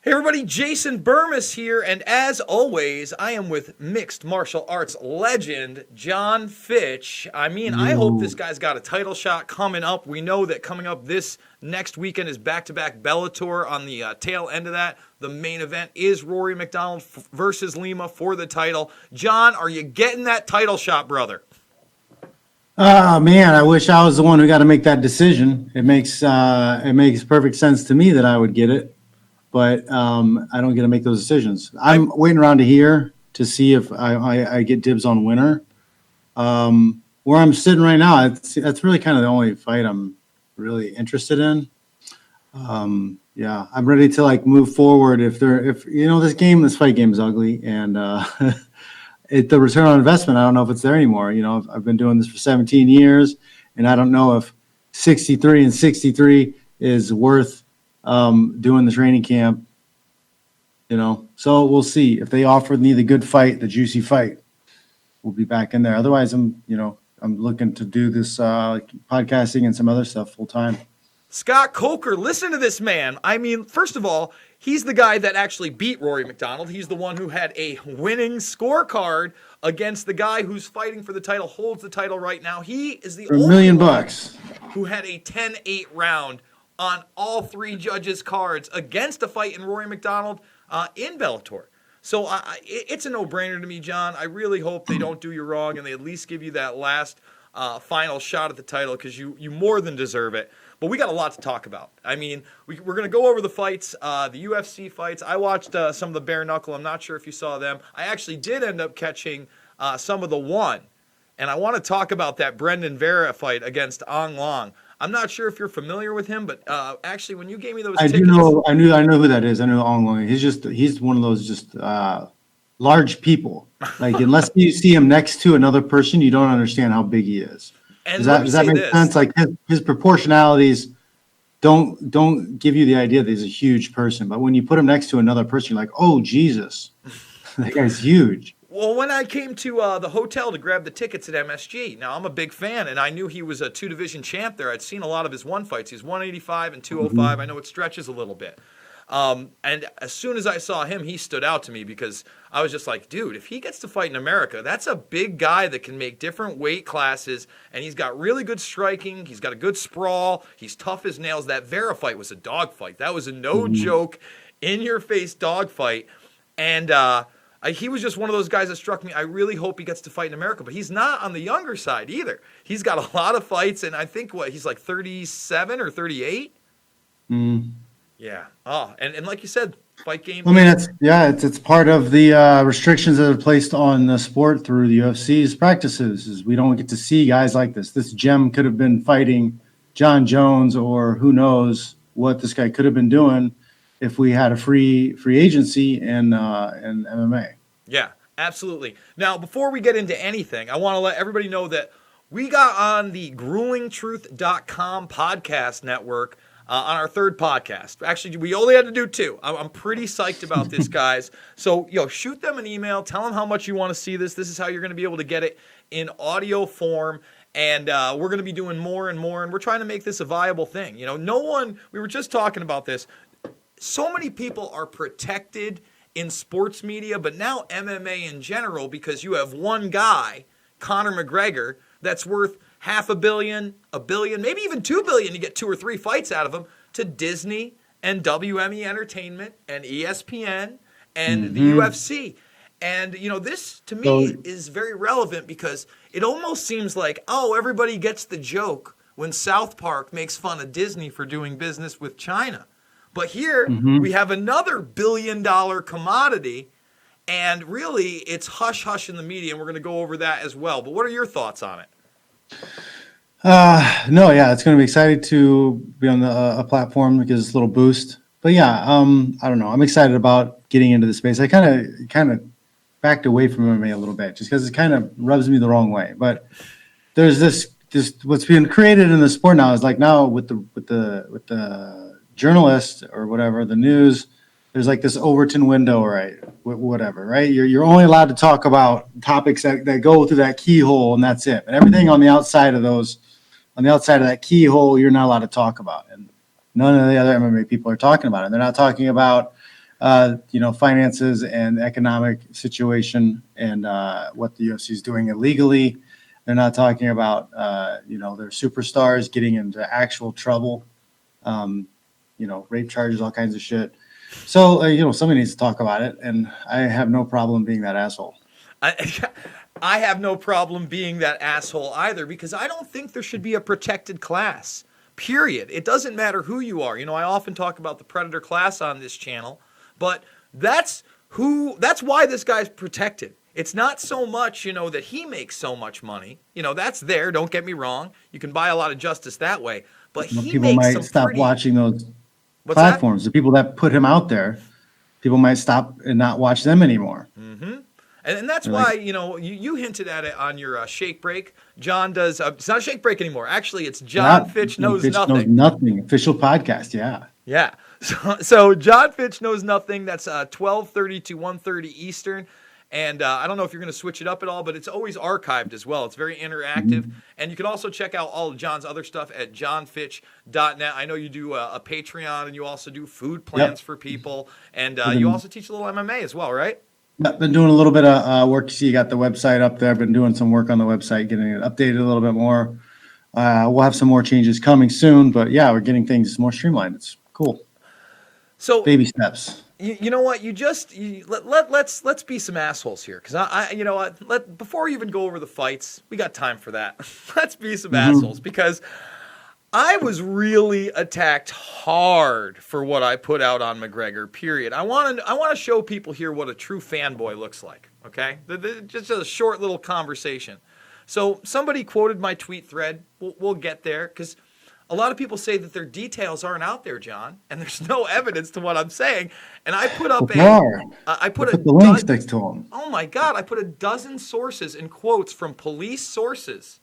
Hey everybody, Jason Burmis here, and as always, I am with mixed martial arts legend John Fitch. I hope this Yo, guy's got a title shot coming up. We know that coming up this next weekend is back-to-back Bellator. On the tail end of that, the main event is Rory McDonald versus Lima for the title. John, are you getting that title shot, brother? man, I wish I was the one who got to make that decision. It makes perfect sense to me that I would get it, but I don't get to make those decisions. I I'm waiting around to hear to see if I get dibs on winner. Where I'm sitting right now, that's really kind of the only fight I'm really interested in. Yeah, I'm ready to like move forward. If this fight game is ugly, and the return on investment, I don't know if it's there anymore. I've been doing this for 17 years, and I don't know if 63 and 63 is worth doing the training camp. So we'll see if they offer me the good fight, the juicy fight. We'll be back in there. Otherwise, I'm looking to do this podcasting and some other stuff full time. Scott Coker, listen to this man. First of all, he's the guy that actually beat Rory McDonald. He's the one who had a winning scorecard against the guy who's fighting for the title, holds the title right now. He is the For a only million one bucks. who had a 10-8 round on all three judges' cards against a fight in Rory McDonald in Bellator. So it's a no-brainer to me, John. I really hope they don't do you wrong and they at least give you that last final shot at the title because you more than deserve it. But we got a lot to talk about. We're going to go over the fights, the UFC fights. I watched some of the bare knuckle. I'm not sure if you saw them. I actually did end up catching some of the one. And I want to talk about that Brendan Vera fight against Ong Long. I'm not sure if you're familiar with him, but actually when you gave me those I do tickets. know. I know who that is. I know Ong Long. He's one of those just large people. Like unless you see him next to another person, you don't understand how big he is. And Does that make sense? Like his proportionalities don't give you the idea that he's a huge person, but when you put him next to another person, you're like, oh Jesus, that guy's huge. Well, when I came to the hotel to grab the tickets at MSG, now I'm a big fan, and I knew he was a two-division champ there. I'd seen a lot of his one fights. He's 185 and 205. I know it stretches a little bit. And as soon as I saw him, he stood out to me because I was just like, dude, if he gets to fight in America, that's a big guy that can make different weight classes, and he's got really good striking. He's got a good sprawl. He's tough as nails. That Vera fight was a dog fight. That was a no-joke, in-your-face dog fight. And he was just one of those guys that struck me. I really hope he gets to fight in America, but he's not on the younger side either. He's got a lot of fights, and I think, he's like 37 or 38? Mm. Yeah. Oh, and like you said, fight game. I mean, it's part of the restrictions that are placed on the sport through the UFC's practices. Is we don't get to see guys like this. This gem could have been fighting John Jones, or who knows what this guy could have been doing if we had a free agency in MMA. Yeah, absolutely. Now, before we get into anything, I want to let everybody know that we got on the gruelingtruth.com podcast network on our third podcast. Actually, we only had to do two. I'm pretty psyched about this, guys. So, shoot them an email. Tell them how much you want to see this. This is how you're going to be able to get it in audio form. And we're going to be doing more and more. And we're trying to make this a viable thing. We were just talking about this. So many people are protected in sports media, but now MMA in general, because you have one guy, Conor McGregor, that's worth $500 million, $1 billion, maybe even $2 billion to get 2 or 3 fights out of him, to Disney and WME Entertainment and ESPN and the UFC. And, this to me is very relevant because it almost seems like, everybody gets the joke when South Park makes fun of Disney for doing business with China. But here we have another $1 billion commodity, and really it's hush-hush in the media, and we're going to go over that as well. But what are your thoughts on it? No, yeah, it's going to be exciting to be on a platform that gives us a little boost. But yeah, I don't know. I'm excited about getting into the space. I kind of backed away from MMA a little bit just because it kind of rubs me the wrong way. But there's this what's being created in the sport now is like now with the journalist or whatever, the news, there's like this Overton window, right? Whatever, right? You're only allowed to talk about topics that go through that keyhole, and that's it. And everything on the outside of that keyhole, you're not allowed to talk about. And none of the other MMA people are talking about it. They're not talking about finances and economic situation and what the UFC is doing illegally. They're not talking about, their superstars getting into actual trouble, rape charges, all kinds of shit. So, somebody needs to talk about it. And I have no problem being that asshole. I have no problem being that asshole either, because I don't think there should be a protected class, period. It doesn't matter who you are. I often talk about the predator class on this channel, but that's why this guy's protected. It's not so much, that he makes so much money. That's there. Don't get me wrong. You can buy a lot of justice that way, but he people makes might some stop pretty... watching those What's platforms. The people that put him out there, people might stop and not watch them anymore. Mm-hmm. And that's why, you hinted at it on your Shake Break. John does, it's not Shake Break anymore. Actually, it's John Fitch Knows Nothing. Knows Nothing, official podcast, yeah. Yeah. So John Fitch Knows Nothing. That's 12:30 to 1:30 Eastern. And I don't know if you're going to switch it up at all, but it's always archived as well. It's very interactive. Mm-hmm. And you can also check out all of John's other stuff at johnfitch.net. I know you do a Patreon, and you also do food plans for people. And you also teach a little MMA as well, right? I've been doing a little bit of work. You see, you got the website up there. I've been doing some work on the website, getting it updated a little bit more. We'll have some more changes coming soon, but yeah, we're getting things more streamlined. It's cool. So baby steps. You know what? Let's be some assholes here, because before we even go over the fights, we got time for that. Let's be some assholes, because I was really attacked hard for what I put out on McGregor, period. I want to show people here what a true fanboy looks like, okay? Just a short little conversation. So somebody quoted my tweet thread. We'll get there, because a lot of people say that their details aren't out there, John, and there's no evidence to what I'm saying. And I put up I put the links next to them. Oh my God! I put a dozen sources and quotes from police sources.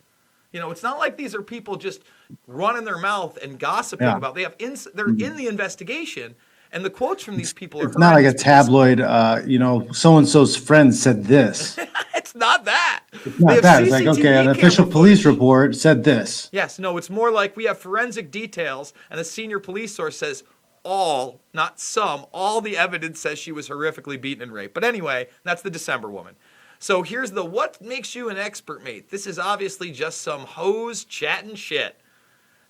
It's not like these are people just running their mouth and gossiping about. They're in the investigation, and the quotes from these people are. It's not like a tabloid. So and so's friend said this. It's not that. It's not that. It's like, okay, an official police report said this. Yes, no, it's more like we have forensic details, and a senior police source says all, not some, all the evidence says she was horrifically beaten and raped. But anyway, that's the December woman. So here's the what makes you an expert, mate. This is obviously just some hose chatting shit.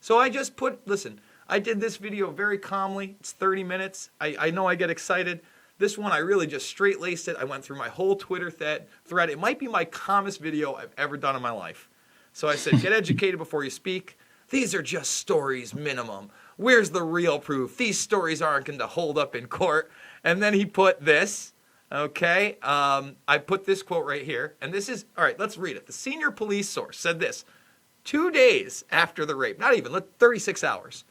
So I just listen, I did this video very calmly. It's 30 minutes. I know I get excited. This one, I really just straight-laced it. I went through my whole Twitter thread. It might be my calmest video I've ever done in my life. So I said, get educated before you speak. These are just stories minimum. Where's the real proof? These stories aren't going to hold up in court. And then he put this, okay? I put this quote right here. And this is, all right, let's read it. The senior police source said this 2 days after the rape, not even, 36 hours.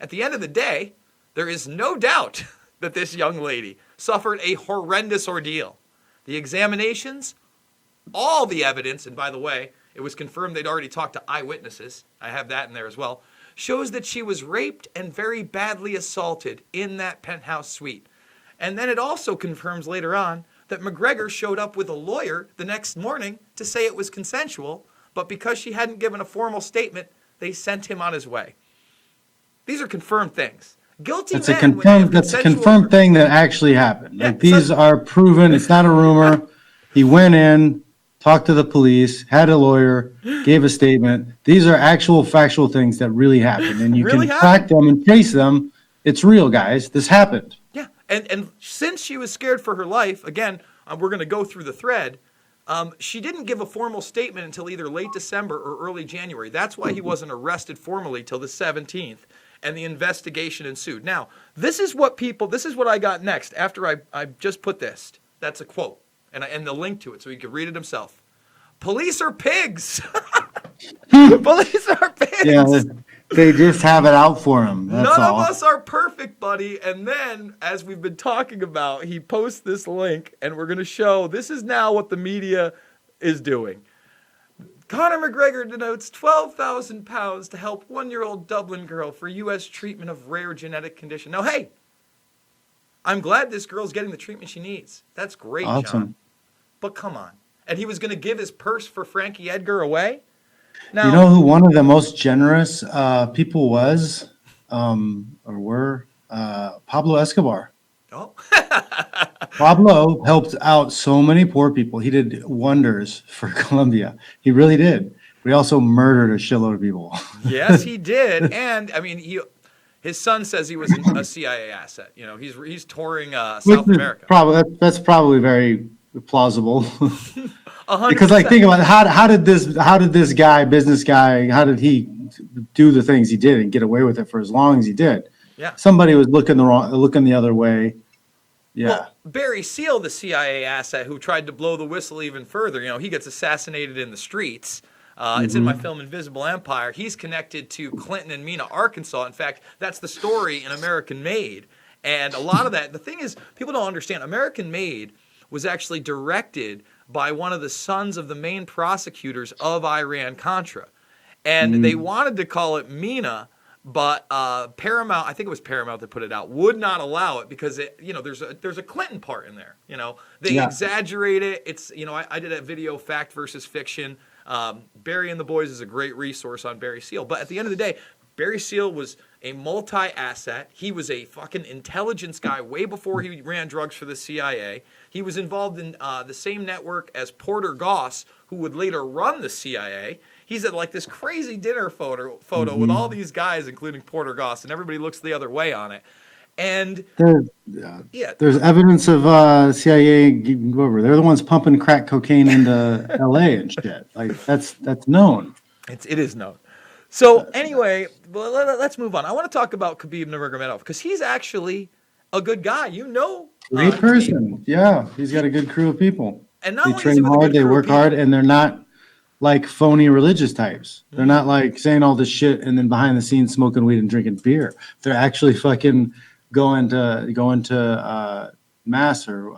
At the end of the day, there is no doubt that this young lady suffered a horrendous ordeal. The examinations, all the evidence, and by the way, it was confirmed they'd already talked to eyewitnesses, I have that in there as well, shows that she was raped and very badly assaulted in that penthouse suite. And then it also confirms later on that McGregor showed up with a lawyer the next morning to say it was consensual, but because she hadn't given a formal statement, they sent him on his way. These are confirmed things. Guilty that's men. That's a confirmed thing that actually happened. Yeah, these are proven. It's not a rumor. He went in, talked to the police, had a lawyer, gave a statement. These are actual factual things that really happened, and you can track them and trace them. It's real, guys. This happened. Yeah, and since she was scared for her life, again, we're going to go through the thread. She didn't give a formal statement until either late December or early January. That's why he wasn't arrested formally till the 17th. And the investigation ensued. Now, this is what I got next after I just put this. That's a quote, and the link to it, so you can read it himself. Police are pigs. Police are pigs. Yeah, they just have it out for him. That's None all. of us are perfect, buddy. And then, as we've been talking about, he posts this link, and we're going to show this is now what the media is doing. Conor McGregor denotes £12,000 to help 1-year-old Dublin girl for U.S. treatment of rare genetic condition. Now, hey, I'm glad this girl's getting the treatment she needs. That's great, awesome. John. But come on. And he was going to give his purse for Frankie Edgar away? Now, you know who one of the most generous people was, Pablo Escobar. Oh, Pablo helped out so many poor people. He did wonders for Colombia. He really did. But he also murdered a shitload of people. Yes, he did. And I mean, his son says he was a CIA asset. You know, he's touring Which South is America. probably that's probably very plausible. Because like 100%. think about it, how did this guy, business guy, how did he do the things he did and get away with it for as long as he did? Yeah. Somebody was looking the other way. Yeah. Well, Barry Seal, the CIA asset who tried to blow the whistle even further, you know, he gets assassinated in the streets. It's in my film Invisible Empire. He's connected to Clinton and Mena, Arkansas. In fact, that's the story in American Made. And a lot of that, the thing is, people don't understand, American Made was actually directed by one of the sons of the main prosecutors of Iran-Contra. And they wanted to call it Mena, but Paramount, I think it was Paramount that put it out, would not allow it because there's a Clinton part in there. You know, they exaggerate it. It's I did a video, Fact versus Fiction. Barry and the Boys is a great resource on Barry Seal. But at the end of the day, Barry Seal was a multi-asset. He was a fucking intelligence guy way before he ran drugs for the CIA. He was involved in the same network as Porter Goss, who would later run the CIA. He's at like this crazy dinner photo with all these guys, including Porter Goss, and everybody looks the other way on it. And there's evidence of CIA over. They're the ones pumping crack cocaine into LA and shit. Like that's known. It is known. So anyway, let's move on. I want to talk about Khabib Nurmagomedov because he's actually a good guy. Great person. Yeah, he's got a good crew of people. And not They only train hard, they work hard, and they're not like phony religious types. They're not like saying all this shit and then behind the scenes smoking weed and drinking beer. They're actually fucking going to mass or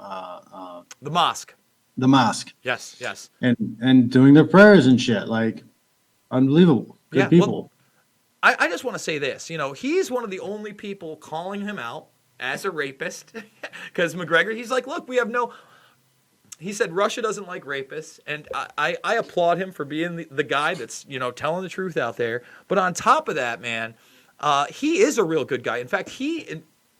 the mosque. The mosque. Yes. And doing their prayers and shit. Like unbelievable. Good people. Well, I just want to say this. He's one of the only people calling him out as a rapist because McGregor, he's like, look, we have no. He said Russia doesn't like rapists, and I applaud him for being the guy that's telling the truth out there. But on top of that, man, he is a real good guy. In fact,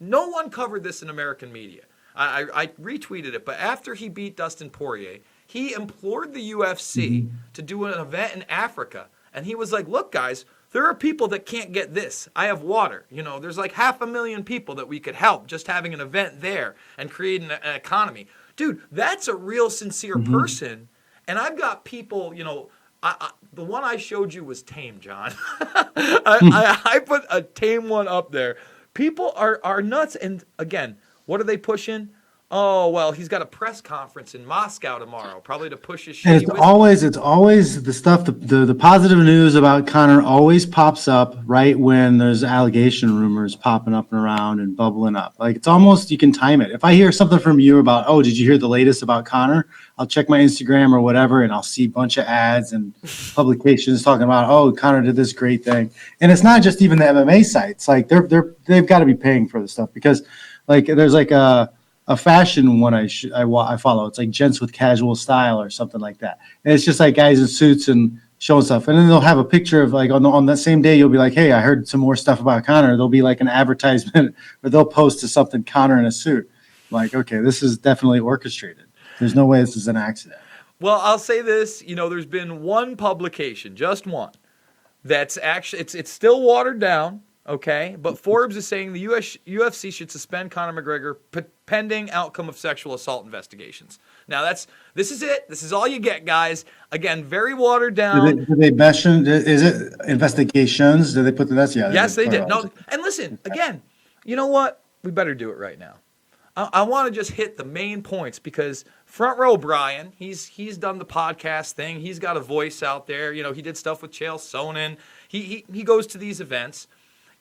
no one covered this in American media. I retweeted it, but after he beat Dustin Poirier, he implored the UFC to do an event in Africa, and he was like, "Look, guys, there are people that can't get this. I have water. There's like 500,000 people that we could help just having an event there and creating an economy." Dude, that's a real sincere person. And I've got people, the one I showed you was tame, John. I put a tame one up there. People are nuts. And again, what are they pushing? Oh, well, he's got a press conference in Moscow tomorrow, probably to push his shit. And it's always the stuff, the positive news about Conor always pops up right when there's allegation rumors popping up and around and bubbling up. Like it's almost, you can time it. If I hear something from you about, oh, did you hear the latest about Conor? I'll check my Instagram or whatever, and I'll see a bunch of ads and publications talking about, oh, Conor did this great thing. And it's not just even the MMA sites. Like they've got to be paying for this stuff because like there's like a fashion one I follow. It's like Gents with Casual Style or something like that. And it's just like guys in suits and showing stuff. And then they'll have a picture of like on that same day, you'll be like, hey, I heard some more stuff about Conor. There'll be like an advertisement or they'll post to something Conor in a suit. I'm like, okay, this is definitely orchestrated. There's no way this is an accident. Well, I'll say this, there's been one publication, just one, that's actually, it's still watered down. Okay, but Forbes is saying the UFC should suspend Conor McGregor pending outcome of sexual assault investigations. Now this is it. This is all you get, guys. Again, very watered down. Did they mention? Is it investigations? Did they put the that's? Yeah. Yes, they did. No, and listen again. You know what? We better do it right now. I want to just hit the main points because Front Row Brian, he's done the podcast thing. He's got a voice out there. He did stuff with Chael Sonnen. He goes to these events.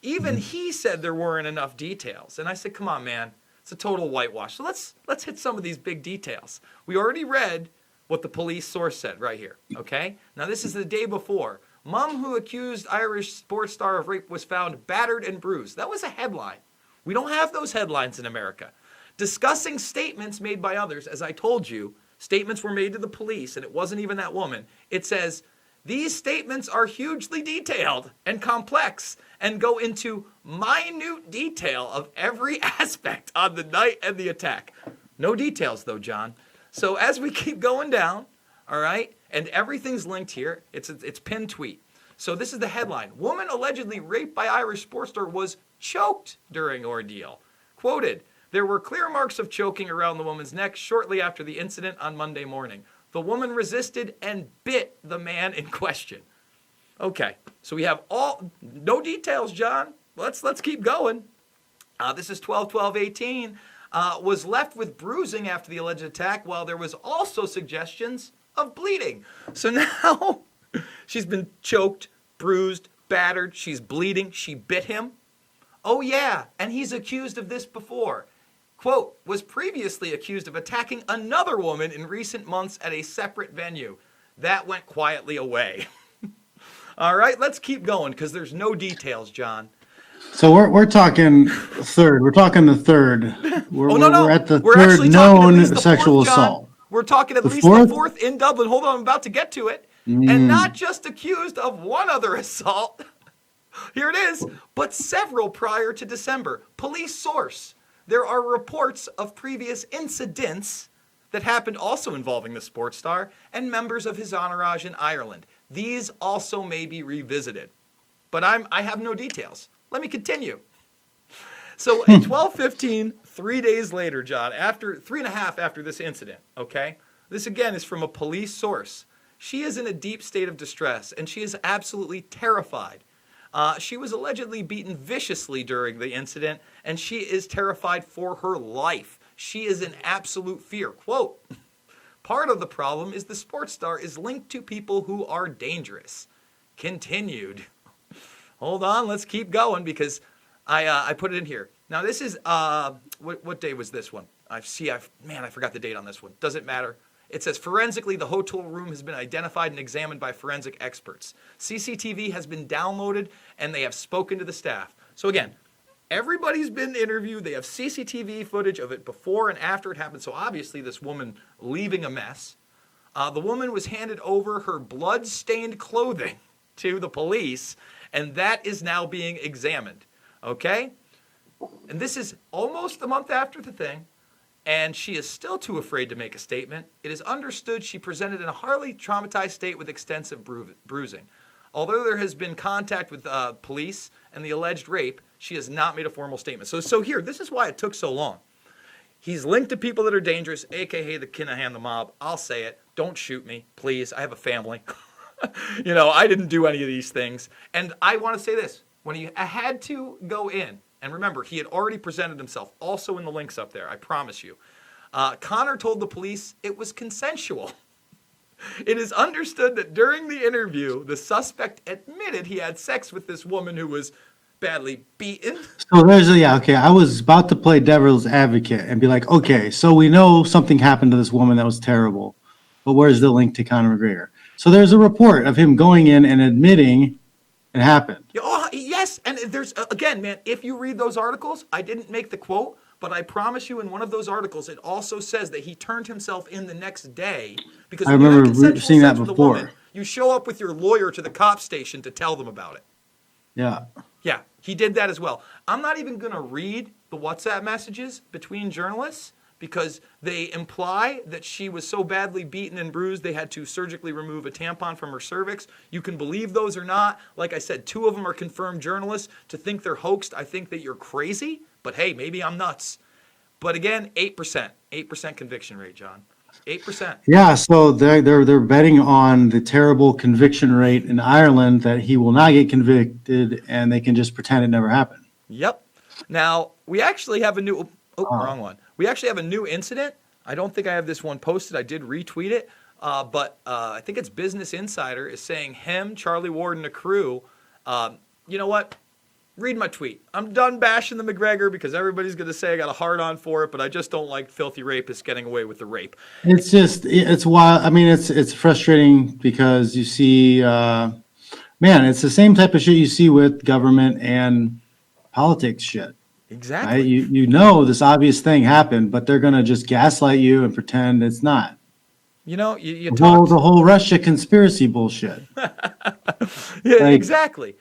Even he said there weren't enough details. And I said, come on, man. It's a total whitewash. So let's hit some of these big details. We already read what the police source said right here, okay? Now, this is the day before. Mom who accused Irish sports star of rape was found battered and bruised. That was a headline. We don't have those headlines in America. Discussing statements made by others, as I told you, statements were made to the police, and it wasn't even that woman. It says, these statements are hugely detailed and complex and go into minute detail of every aspect on the night and the attack. No details, though, John. So as we keep going down, all right, and everything's linked here, it's pinned tweet. So this is the headline. Woman allegedly raped by Irish sports star was choked during ordeal. Quoted, there were clear marks of choking around the woman's neck shortly after the incident on Monday morning. The woman resisted and bit the man in question. Okay, so we have no details, John. Let's keep going. This is 12/12/18. Was left with bruising after the alleged attack, while there was also suggestions of bleeding. So now she's been choked, bruised, battered. She's bleeding. She bit him. Oh yeah, and he's accused of this before. Quote, was previously accused of attacking another woman in recent months at a separate venue. That went quietly away. All right, let's keep going because there's no details, John. So we're talking third. We're talking the third. We're at the third known sexual assault. We're talking at least the fourth in Dublin. Hold on, I'm about to get to it. And not just accused of one other assault. Here it is, but several prior to December. Police source. There are reports of previous incidents that happened also involving the sports star and members of his entourage in Ireland. These also may be revisited. But I have no details. Let me continue. So at 12:15, 3 days later, John, after 3.5 after this incident, okay? This again is from a police source. She is in a deep state of distress and she is absolutely terrified. She was allegedly beaten viciously during the incident, and she is terrified for her life. She is in absolute fear. Quote, part of the problem is the sports star is linked to people who are dangerous. Continued. Hold on, let's keep going because I put it in here. Now this is, what day was this one? I forgot the date on this one. Doesn't matter. It says, forensically, the hotel room has been identified and examined by forensic experts. CCTV has been downloaded, and they have spoken to the staff. So again, everybody's been interviewed. They have CCTV footage of it before and after it happened. So obviously, this woman leaving a mess. The woman was handed over her blood-stained clothing to the police, and that is now being examined. Okay? And this is almost a month after the thing. And she is still too afraid to make a statement. It is understood she presented in a highly traumatized state with extensive bruising. Although there has been contact with police and the alleged rape, she has not made a formal statement. So here, this is why it took so long. He's linked to people that are dangerous, a.k.a. the Kinahan, the mob. I'll say it. Don't shoot me, please. I have a family. I didn't do any of these things. And I want to say this. When he had to go in, and remember, he had already presented himself, also in the links up there, I promise you. Conor told the police it was consensual. It is understood that during the interview, the suspect admitted he had sex with this woman who was badly beaten. So okay, I was about to play devil's advocate and be like, okay, so we know something happened to this woman that was terrible, but where's the link to Conor McGregor? So there's a report of him going in and admitting it happened. Oh, yes. And there's, again, man, if you read those articles, I didn't make the quote, but I promise you in one of those articles, it also says that he turned himself in the next day. Because I remember seeing that before. Woman, you show up with your lawyer to the cop station to tell them about it. Yeah. Yeah, he did that as well. I'm not even going to read the WhatsApp messages between journalists because they imply that she was so badly beaten and bruised they had to surgically remove a tampon from her cervix. You can believe those or not. Like I said, 2 of them are confirmed journalists. To think they're hoaxed, I think that you're crazy. But hey, maybe I'm nuts. But again, 8% conviction rate, John. 8%. Yeah, so they're betting on the terrible conviction rate in Ireland that he will not get convicted and they can just pretend it never happened. Yep. Now, we actually have a new... wrong one. We actually have a new incident. I don't think I have this one posted. I did retweet it. But I think it's Business Insider is saying him, Charlie Ward, and a crew. You know what? Read my tweet. I'm done bashing the McGregor because everybody's going to say I got a hard on for it, but I just don't like filthy rapists getting away with the rape. It's wild. I mean, it's frustrating because you see, it's the same type of shit you see with government and politics shit. Exactly. Right? You know this obvious thing happened, but they're going to just gaslight you and pretend it's not. You know, you the talk... the whole Russia conspiracy bullshit. Yeah, exactly.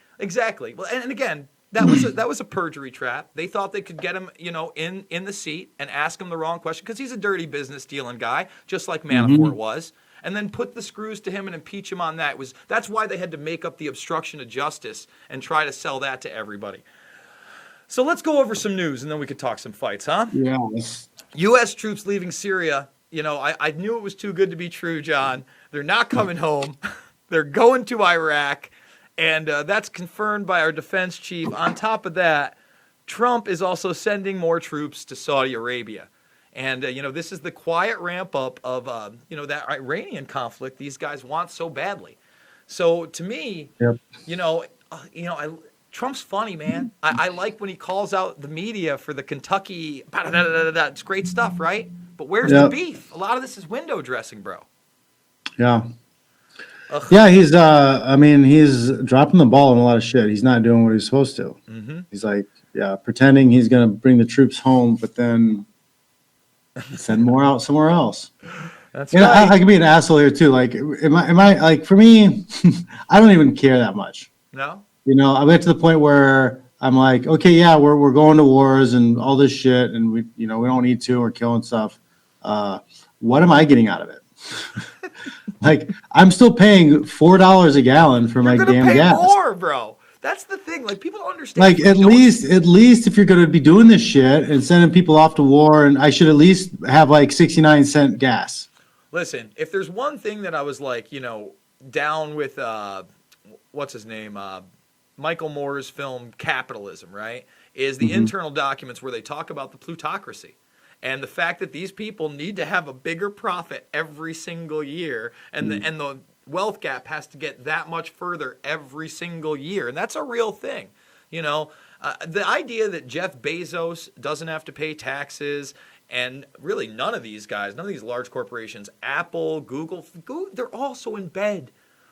Well, and again, that was a perjury trap. They thought they could get him, in the seat and ask him the wrong question because he's a dirty business dealing guy, just like Manafort was, and then put the screws to him and impeach him on that. That's why they had to make up the obstruction of justice and try to sell that to everybody. So let's go over some news and then we could talk some fights, huh? Yes. U.S. troops leaving Syria. I knew it was too good to be true, John. They're not coming home. They're going to Iraq. And that's confirmed by our defense chief. On top of that, Trump is also sending more troops to Saudi Arabia. And, this is the quiet ramp up of, that Iranian conflict these guys want so badly. So to me, Yep. Trump's funny, man. I like when he calls out the media for the Kentucky. It's great stuff, right? But where's the beef? A lot of this is window dressing, bro. Yeah. Ugh. Yeah, he's he's dropping the ball on a lot of shit. He's not doing what he's supposed to. Mm-hmm. He's like, pretending he's going to bring the troops home, but then send more out somewhere else. That's right. right. I can be an asshole here too. Like, am I like, for me, I don't even care that much. No? I get to the point where I'm like, okay, yeah, we're going to wars and all this shit, and we don't need to. We're killing stuff. What am I getting out of it? Like, I'm still paying $4 a gallon for my damn pay gas. More, bro. That's the thing. Like, people don't understand. Like, at least if you're going to be doing this shit and sending people off to war, and I should at least have like 69-cent gas. Listen, if there's one thing that I was like, down with, what's his name, Michael Moore's film Capitalism, right, is the internal documents where they talk about the plutocracy. And the fact that these people need to have a bigger profit every single year, and the wealth gap has to get that much further every single year, and that's a real thing. The idea that Jeff Bezos doesn't have to pay taxes, and really none of these guys, none of these large corporations, Apple, Google, they're also in bed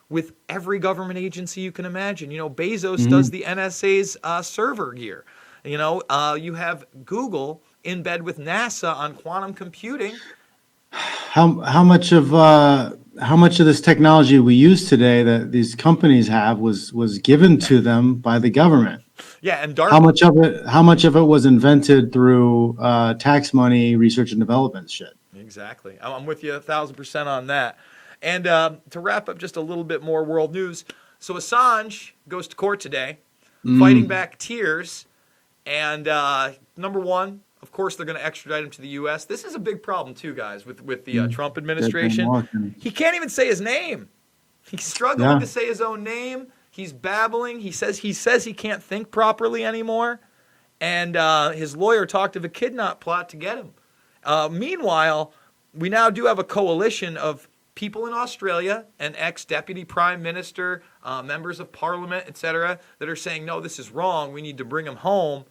with every government agency you can imagine. Bezos does the NSA's server gear. You have Google in bed with NASA on quantum computing. How much of this technology we use today that these companies have was given to them by the government? Yeah, and DARPA. How much of it was invented through tax money, research and development shit? Exactly. I'm with you 1,000% on that. And to wrap up just a little bit more world news. So Assange goes to court today, fighting back tears. And number one, of course, they're going to extradite him to the U.S. This is a big problem, too, guys, with the Trump administration. He can't even say his name. He's struggling to say his own name. He's babbling. He says he can't think properly anymore. And his lawyer talked of a kidnap plot to get him. Meanwhile, we now do have a coalition of people in Australia, an ex-deputy prime minister, members of parliament, etc., that are saying, no, this is wrong. We need to bring him home.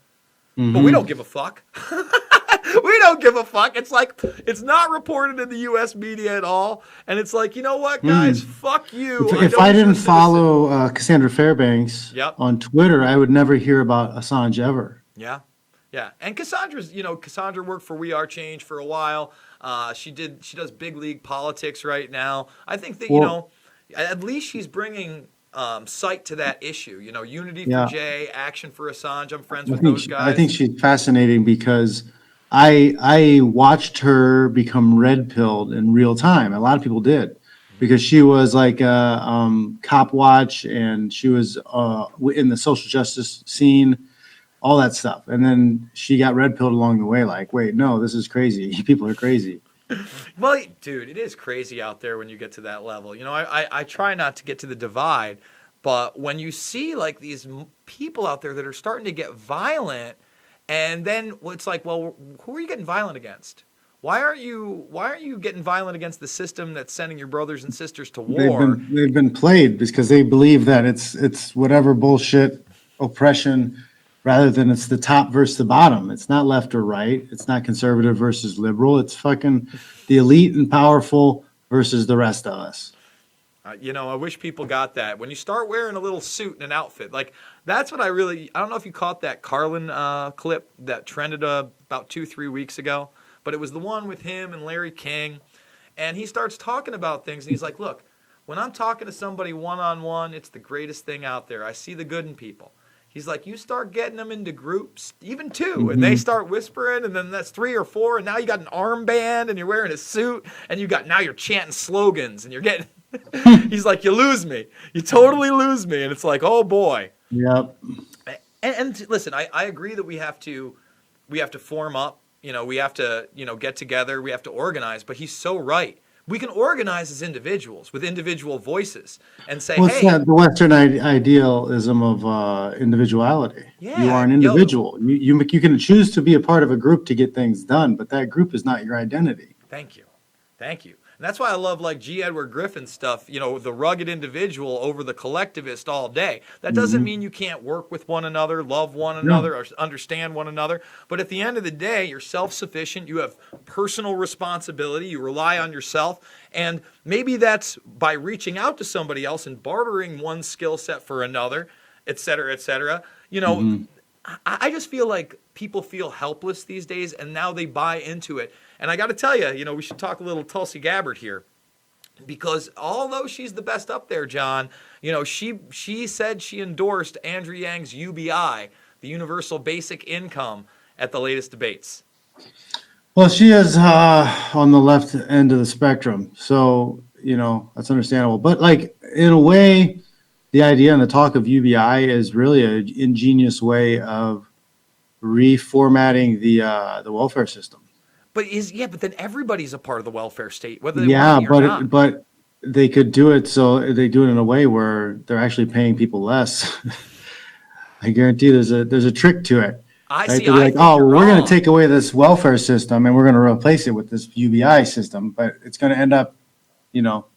But we don't give a fuck. We don't give a fuck. It's like, it's not reported in the U.S. media at all. And it's like, you know what, guys? Fuck you. If I didn't follow Cassandra Fairbanks on Twitter, I would never hear about Assange ever. Yeah. Yeah. And Cassandra worked for We Are Change for a while. She does big league politics right now. I think that, at least she's bringing sight to that issue. Unity for Jay, Action for Assange. I'm friends with those guys. I think she's fascinating because I watched her become red-pilled in real time. A lot of people did because she was like Cop Watch, and she was in the social justice scene, all that stuff. And then she got red-pilled along the way, like, wait, no, this is crazy. People are crazy. Well, dude, it is crazy out there when you get to that level. I try not to get to the divide, but when you see like these people out there that are starting to get violent, and then it's like, well, who are you getting violent against? Why aren't you getting violent against the system that's sending your brothers and sisters to war? They've been played because they believe that it's whatever bullshit oppression, rather than it's the top versus the bottom. It's not left or right. It's not conservative versus liberal. It's fucking the elite and powerful versus the rest of us. I wish people got that. When you start wearing a little suit and an outfit, like that's what I don't know if you caught that Carlin clip that trended about 2-3 weeks ago, but it was the one with him and Larry King. And he starts talking about things and he's like, look, when I'm talking to somebody one-on-one, it's the greatest thing out there. I see the good in people. He's like, you start getting them into groups, even two, and they start whispering, and then that's 3 or 4, and now you got an armband, and you're wearing a suit, and now you're chanting slogans, and you're getting. He's like, you lose me, you totally lose me, and it's like, oh boy. Yep. And listen, I agree that we have to form up, we have to get together, we have to organize, but he's so right. We can organize as individuals with individual voices and say, Well, it's hey, the Western idealism of individuality. Yeah, You are an individual. You can choose to be a part of a group to get things done, but that group is not your identity. Thank you. And that's why I love like G. Edward Griffin stuff, the rugged individual over the collectivist all day. That doesn't mean you can't work with one another, love one another, or understand one another. But at the end of the day, you're self-sufficient. You have personal responsibility. You rely on yourself. And maybe that's by reaching out to somebody else and bartering one skill set for another, et cetera, et cetera. I just feel like people feel helpless these days, and now they buy into it. And I got to tell you, we should talk a little Tulsi Gabbard here, because although she's the best up there, John, she said she endorsed Andrew Yang's UBI, the Universal Basic Income, at the latest debates. Well, she is on the left end of the spectrum, so that's understandable. But like in a way, the idea and the talk of UBI is really an ingenious way of reformatting the welfare system. But then everybody's a part of the welfare state, whether they want to or not. But they could do it so they do it in a way where they're actually paying people less. I guarantee there's a trick to it. Right? They're like, we're going to take away this welfare system and we're going to replace it with this UBI system, but it's going to end up,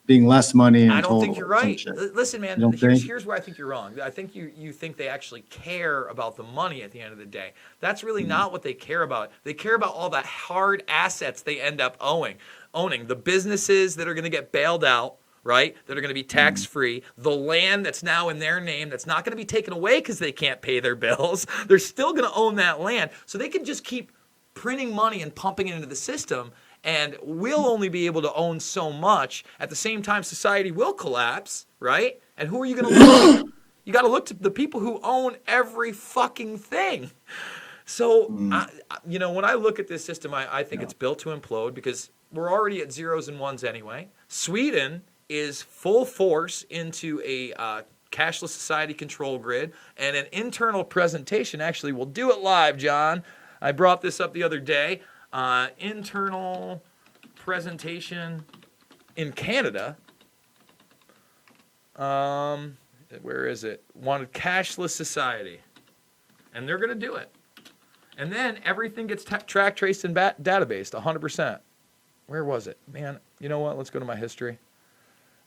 being less money. I don't think you're right. Listen, man, here's where I think you're wrong. I think you think they actually care about the money at the end of the day. That's really not what they care about. They care about all the hard assets they end up owning. The businesses that are going to get bailed out, right? That are going to be tax-free. The land that's now in their name that's not going to be taken away because they can't pay their bills. They're still going to own that land. So they can just keep printing money and pumping it into the system. And we'll only be able to own so much. At the same time, society will collapse, right? And who are you going to look to? You got to look to the people who own every fucking thing. So, when I look at this system, I think it's built to implode because we're already at zeros and ones anyway. Sweden is full force into a cashless society control grid and an internal presentation. Actually, we'll do it live, John. I brought this up the other day. Internal presentation in Canada. Where is it? Wanted cashless society. And they're going to do it. And then everything gets track, traced, and databased 100%. Where was it? Man, you know what? Let's go to my history.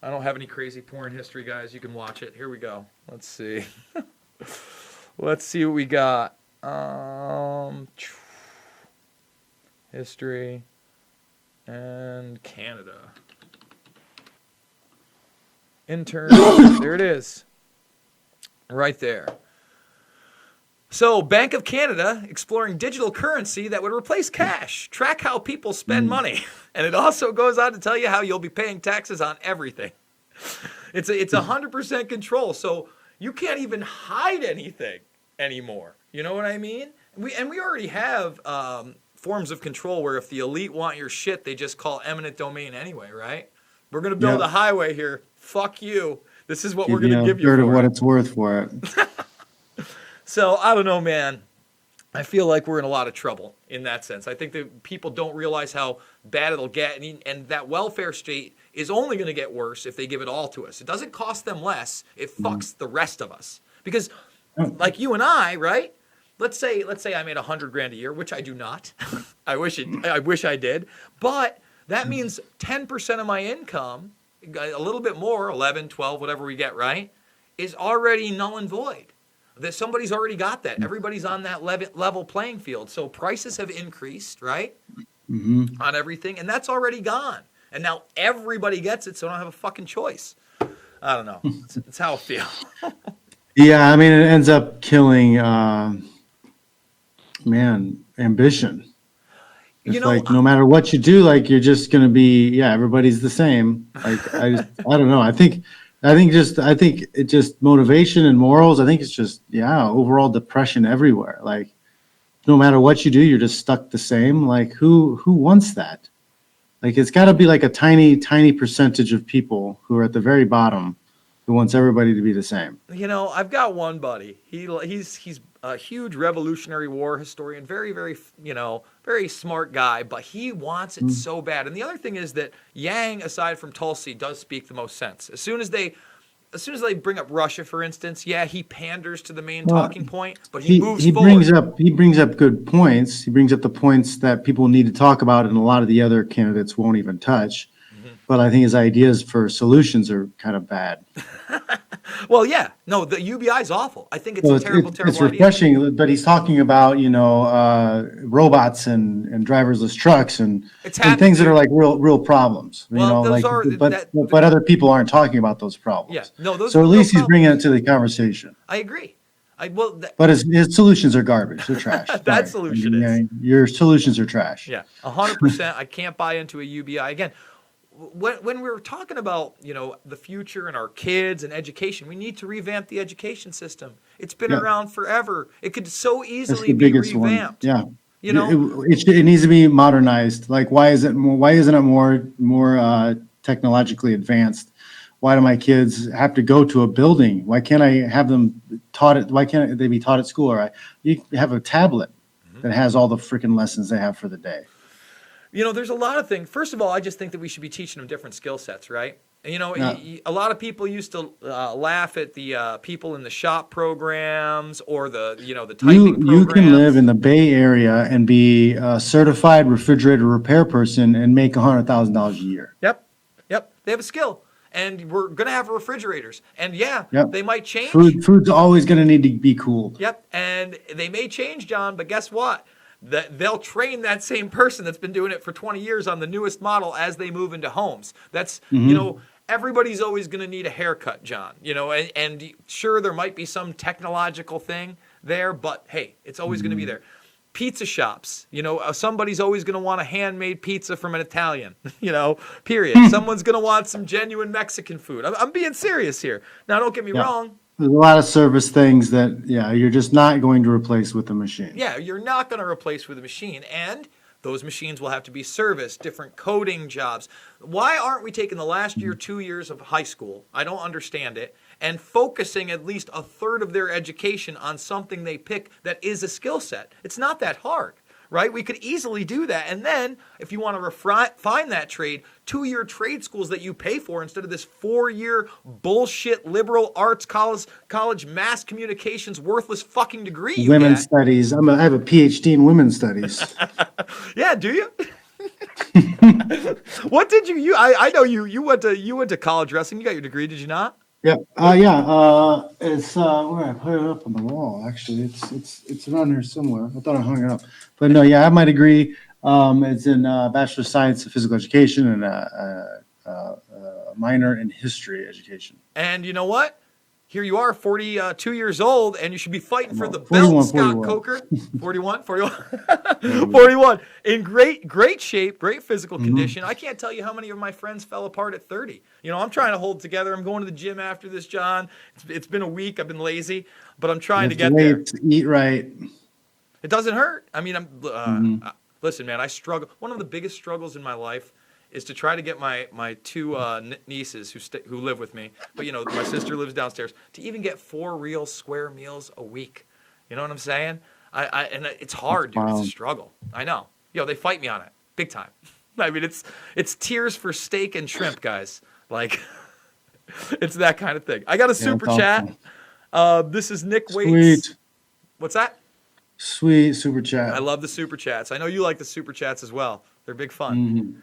I don't have any crazy porn history, guys. You can watch it. Here we go. Let's see. Let's see what we got. History and Canada. Intern. There it is. Right there. So, Bank of Canada exploring digital currency that would replace cash. Track how people spend money. And it also goes on to tell you how you'll be paying taxes on everything. It's 100% control. So, you can't even hide anything anymore. You know what I mean? We already have forms of control where if the elite want your shit, they just call eminent domain anyway, right? We're going to build a highway here. Fuck you. This is what we're going to give you for it. Of what it's worth for it. So, I don't know, man. I feel like we're in a lot of trouble in that sense. I think that people don't realize how bad it'll get, and that welfare state is only going to get worse if they give it all to us. It doesn't cost them less. It fucks the rest of us. Because, like you and I, right? Let's say I made $100,000 a year, which I do not. I wish I did. But that means 10% of my income, a little bit more, 11, 12, whatever we get, right, is already null and void. That somebody's already got that. Everybody's on that level playing field. So prices have increased, right, on everything, and that's already gone. And now everybody gets it, so I don't have a fucking choice. I don't know. It's how I feel. Yeah, I mean, it ends up killing, ambition. It's like no matter what you do, like you're just going to be, everybody's the same. Like I don't know. I think I think it just motivation and morals. I think it's just, yeah, overall depression everywhere. Like no matter what you do, you're just stuck the same. Like who wants that? Like it's got to be like a tiny, tiny percentage of people who are at the very bottom who wants everybody to be the same. I've got one buddy. He's a huge Revolutionary War historian, very very very smart guy, but he wants it so bad. And the other thing is that Yang, aside from Tulsi, does speak the most sense. As soon as they bring up Russia, for instance, yeah, he panders to the main Well, talking point, but he moves forward. he brings up good points. He brings up the points that people need to talk about, and a lot of the other candidates won't even touch. But I think his ideas for solutions are kind of bad. Well, yeah, no, the UBI is awful. I think it's So a terrible, it's terrible idea. refreshing, but he's talking about robots and driverless trucks and It's and things that happening. are like real problems. Well, those are But other people aren't talking about those problems. Yeah, no, those So are at real least he's problems. bringing it to the conversation. I agree. Well, But his solutions are garbage. They're trash. That Sorry. solution I mean, is. your solutions are trash. Yeah, 100%. I can't buy into a UBI again. When we're talking about the future and our kids and education, we need to revamp the education system. It's been Yeah. around forever. It could so That's easily the be biggest revamped. one. Yeah. You know, It needs to be modernized. Like, why isn't it more technologically advanced? Why do my kids have to go to a building? Why can't I have them taught it? Why can't they be taught at school? Or you have a tablet that has all the freaking lessons they have for the day. there's a lot of things. First of all, I just think that we should be teaching them different skill sets, right? And, Yeah. a lot of people used to laugh at the people in the shop programs or the typing You can live programs. in the Bay Area and be a certified refrigerator repair person and make $100,000 a year. Yep, yep. They have a skill, and we're gonna have refrigerators, and yeah, Yep. they might change. Food's always going to need to be cooled. Yep, and they may change, John, but guess what? They'll train that same person that's been doing it for 20 years on the newest model as they move into homes. That's, everybody's always going to need a haircut, John. And sure, there might be some technological thing there, but hey, it's always going to be there. Pizza shops, somebody's always going to want a handmade pizza from an Italian, period. Someone's going to want some genuine Mexican food. I'm being serious here. Now, don't get me Yeah. wrong. There's a lot of service things that, yeah, you're just not going to replace with a machine. Yeah, you're not going to replace with a machine, and those machines will have to be serviced, different coding jobs. Why aren't we taking the last year, 2 years of high school? I don't understand it. And focusing at least a third of their education on something they pick that is a skill set. It's not that hard, right? We could easily do that. And then if you want to refine that trade, 2-year trade schools that you pay for instead of this 4-year bullshit liberal arts college mass communications worthless fucking degree you Women's get. studies. I have a PhD in women's studies. Yeah, do you? What did you I know you went to college wrestling. You got your degree, did you not? Yeah. It's where I put it up on the wall. Actually, it's around here somewhere. I thought I hung it up, but no. Yeah, I have my degree. It's in Bachelor of Science in Physical Education and a minor in History Education. And you know what? Here you are, 42 years old, and you should be fighting for the 41, belt, Scott 41. Coker. 41? 41. In great shape, great physical condition. I can't tell you how many of my friends fell apart at 30. I'm trying to hold together. I'm going to the gym after this, John. It's been a week. I've been lazy, but I'm trying to get there. Eat right. It doesn't hurt. I mean, listen, man, I struggle. One of the biggest struggles in my life is to try to get my two nieces who live with me, but my sister lives downstairs, to even get 4 real square meals a week. You know what I'm saying? And it's hard, dude. It's a struggle. I know. They fight me on it, big time. I mean, it's tears for steak and shrimp, guys. Like, it's that kind of thing. I got a super chat. This is Nick Waits. Sweet. What's that? Sweet super chat. I love the super chats. I know you like the super chats as well. They're big fun.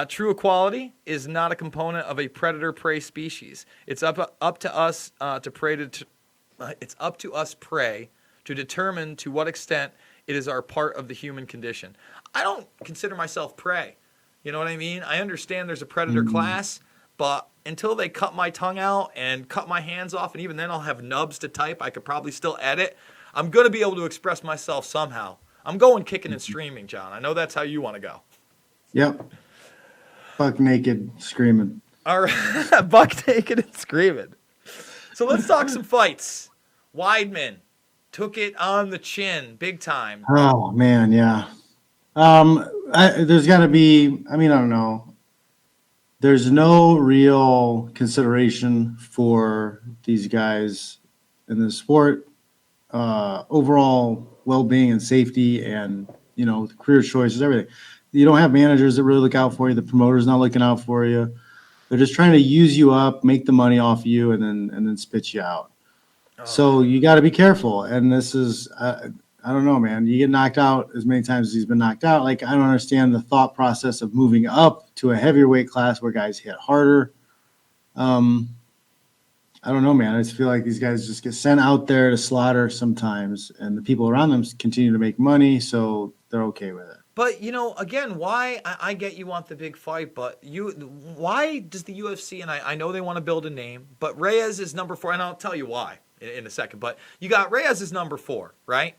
True equality is not a component of a predator-prey species. It's up to us it's up to us prey to determine to what extent it is our part of the human condition. I don't consider myself prey. You know what I mean? I understand there's a predator class, but until they cut my tongue out and cut my hands off, and even then I'll have nubs to type, I could probably still edit. I'm going to be able to express myself somehow. I'm going kicking and streaming, John. I know that's how you want to go. Yep. Fuck naked, screaming. All right, buck naked and screaming. So let's talk some fights. Weidman took it on the chin, big time. Oh man, yeah. There's got to be. I mean, I don't know. There's no real consideration for these guys in the sport. Overall well-being and safety, and career choices, everything. You don't have managers that really look out for you. The promoter's not looking out for you. They're just trying to use you up, make the money off you, and then spit you out. Oh, So you got to be careful. And this is, I don't know, man. You get knocked out as many times as he's been knocked out. Like, I don't understand the thought process of moving up to a heavier weight class where guys hit harder. I don't know, man. I just feel like these guys just get sent out there to slaughter sometimes, and the people around them continue to make money, so they're okay with it. but again, why I get you want the big fight, but why does the UFC, and I know they want to build a name, but Reyes is number 4, and I'll tell you why in a second. But you got Reyes is number 4, right?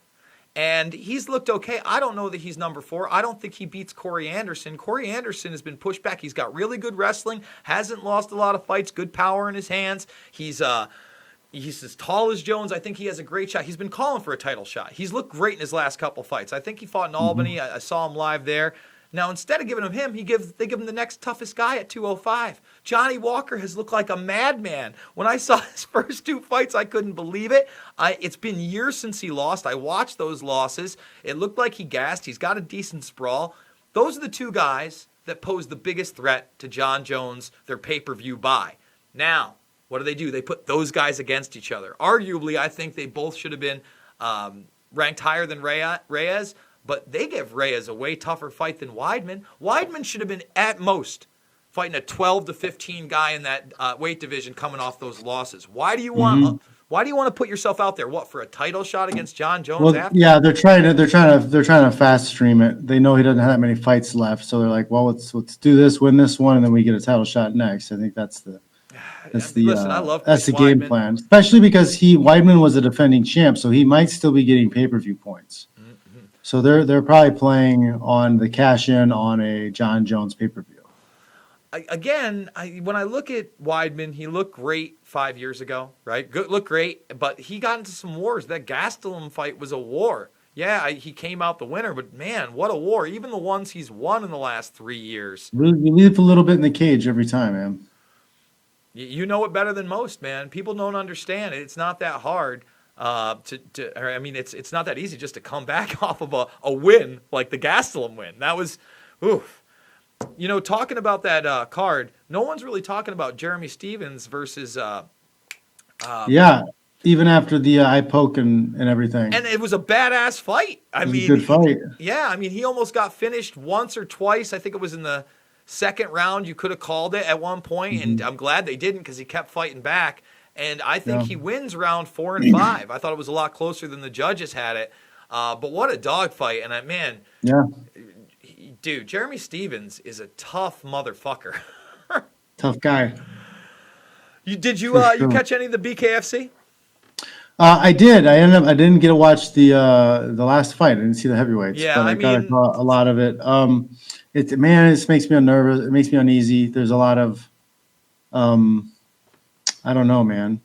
And he's looked okay. I don't know that he's number 4. I don't think he beats Corey Anderson. Corey Anderson has been pushed back. He's got really good wrestling, hasn't lost a lot of fights, good power in his hands. He's as tall as Jones. I think he has a great shot. He's been calling for a title shot. He's looked great in his last couple fights. I think he fought in Albany. I saw him live there. Now, instead of giving him him, they give him the next toughest guy at 205. Johnny Walker has looked like a madman. When I saw his first 2 fights, I couldn't believe it. It's been years since he lost. I watched those losses. It looked like he gassed. He's got a decent sprawl. Those are the 2 guys that pose the biggest threat to John Jones, their pay-per-view buy. Now, what do? They put those guys against each other. Arguably, I think they both should have been ranked higher than Reyes, but they give Reyes a way tougher fight than Weidman. Weidman should have been, at most, fighting a 12 to 15 guy in that weight division coming off those losses. Why do you want to put yourself out there? What, for a title shot against John Jones Well, after? yeah, they're trying to fast stream it. They know he doesn't have that many fights left, so they're like, well, let's do this, win this one, and then we get a title shot next. I think that's the Listen, I love that's the Chris game Weidman. plan, especially because Weidman was a defending champ, so he might still be getting pay-per-view points. So they're probably playing on the cash in on a John Jones pay-per-view. When I look at Weidman, he looked great 5 years ago, right? Looked great, but he got into some wars. That Gastelum fight was a war. Yeah, he came out the winner, but man, what a war. Even the ones he's won in the last 3 years. You leave a little bit in the cage every time, man. You know it better than most, man. People don't understand it. It's not that hard. It's not that easy just to come back off of a win like the Gastelum win. That was, oof. Talking about that card, no one's really talking about Jeremy Stevens versus. Yeah, even after the eye poke and everything. And it was a badass fight. It was a good fight. Yeah, he almost got finished once or twice. I think it was in the second round. You could have called it at one point, and I'm glad they didn't because he kept fighting back. And I think he wins round 4 and 5. I thought it was a lot closer than the judges had it. But what a dogfight. And dude, Jeremy Stevens is a tough motherfucker. Tough guy. You Sure. catch any of the BKFC? I did. I didn't get to watch the last fight. I didn't see the heavyweights. Yeah, but I got a lot of it. It makes me nervous. It makes me uneasy. There's a lot of I don't know, man.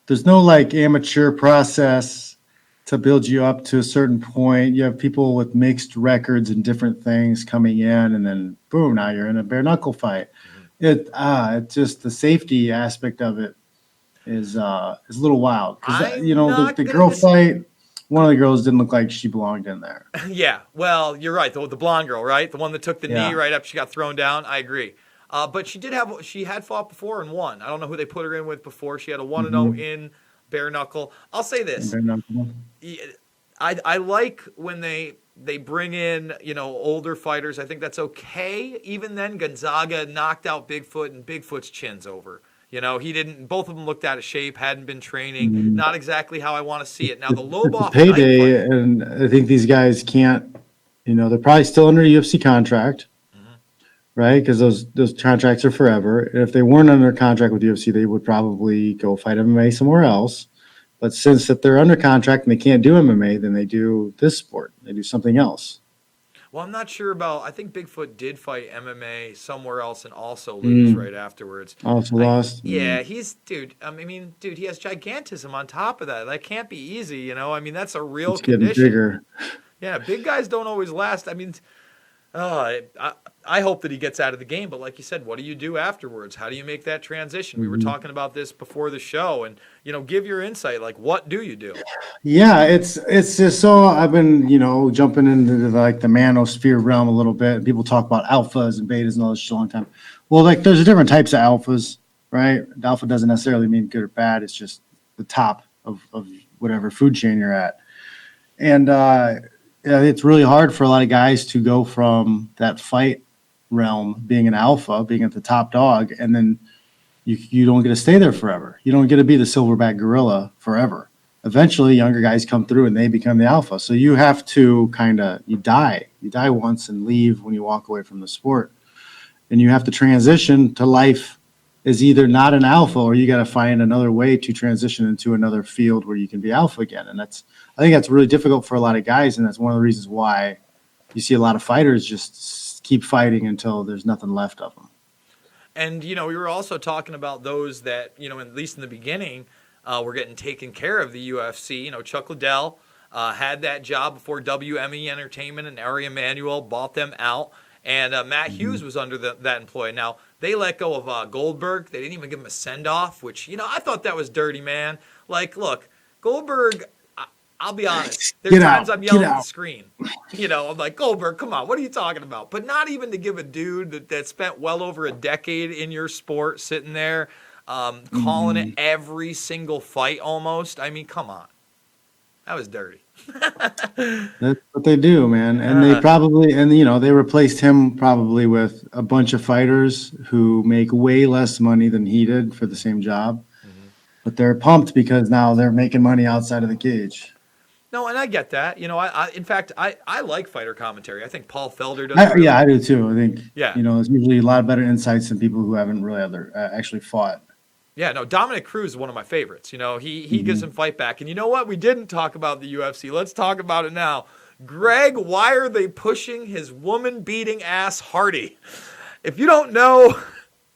There's no amateur process to build you up to a certain point. You have people with mixed records and different things coming in, and then boom, now you're in a bare knuckle fight. It just the safety aspect of it is a little wild because the girl fight. One of the girls didn't look like she belonged in there. Yeah, well, you're right. The blonde girl, right? The one that took the knee right after she got thrown down. I agree. But she had fought before and won. I don't know who they put her in with before. She had a 1-0 in bare knuckle. I'll say this. I like when they bring in, older fighters. I think that's okay. Even then, Gonzaga knocked out Bigfoot, and Bigfoot's chin's over. He didn't. Both of them looked out of shape, hadn't been training. Not exactly how I want to see it. Now the Lobov payday, and I think these guys can't. They're probably still under a UFC contract. Right, because those contracts are forever. And if they weren't under contract with UFC, they would probably go fight MMA somewhere else. But since that they're under contract and they can't do MMA, then they do this sport. They do something else. Well, I'm not sure about. I think Bigfoot did fight MMA somewhere else and also lose right afterwards. Also lost. Yeah, he's dude. I mean, dude, he has gigantism on top of that. That can't be easy, you know. I mean, that's a real It's getting condition. bigger. Yeah, big guys don't always last. I mean, I hope that he gets out of the game, but like you said, what do you do afterwards? How do you make that transition? We were talking about this before the show, and give your insight. Like, what do you do? Yeah, it's just so I've been, jumping into like the manosphere realm a little bit. People talk about alphas and betas and all this shit a long time. Well, like there's different types of alphas, right? The alpha doesn't necessarily mean good or bad. It's just the top of whatever food chain you're at. And yeah, it's really hard for a lot of guys to go from that fight realm, being an alpha, being at the top dog, and then you don't get to stay there forever. You don't get to be the silverback gorilla forever. Eventually, younger guys come through and they become the alpha. So you have to you die once and leave when you walk away from the sport, and you have to transition to life as either not an alpha or you got to find another way to transition into another field where you can be alpha again. And I think that's really difficult for a lot of guys, and that's one of the reasons why you see a lot of fighters just keep fighting until there's nothing left of them. And we were also talking about those that at least in the beginning, were getting taken care of the UFC. Chuck Liddell had that job before WME Entertainment, and Ari Emanuel bought them out. And Matt Hughes was under that employ. Now, they let go of Goldberg. They didn't even give him a send-off, which, I thought that was dirty, man. Like, look, Goldberg, I'll be honest. There's times I'm yelling at the screen. I'm like, Goldberg, come on, what are you talking about? But not even to give a dude that spent well over a decade in your sport sitting there calling it every single fight almost. I mean, come on. That was dirty. That's what they do, man. And they replaced him probably with a bunch of fighters who make way less money than he did for the same job. But they're pumped because now they're making money outside of the cage. No, and I get that. In fact, I like fighter commentary. I think Paul Felder does. Yeah, I do too. I think, yeah. There's usually a lot of better insights than people who haven't really actually fought. Yeah, no, Dominic Cruz is one of my favorites. He gives him fight back. And you know what? We didn't talk about the UFC. Let's talk about it now. Greg, why are they pushing his woman-beating ass Hardy? If you don't know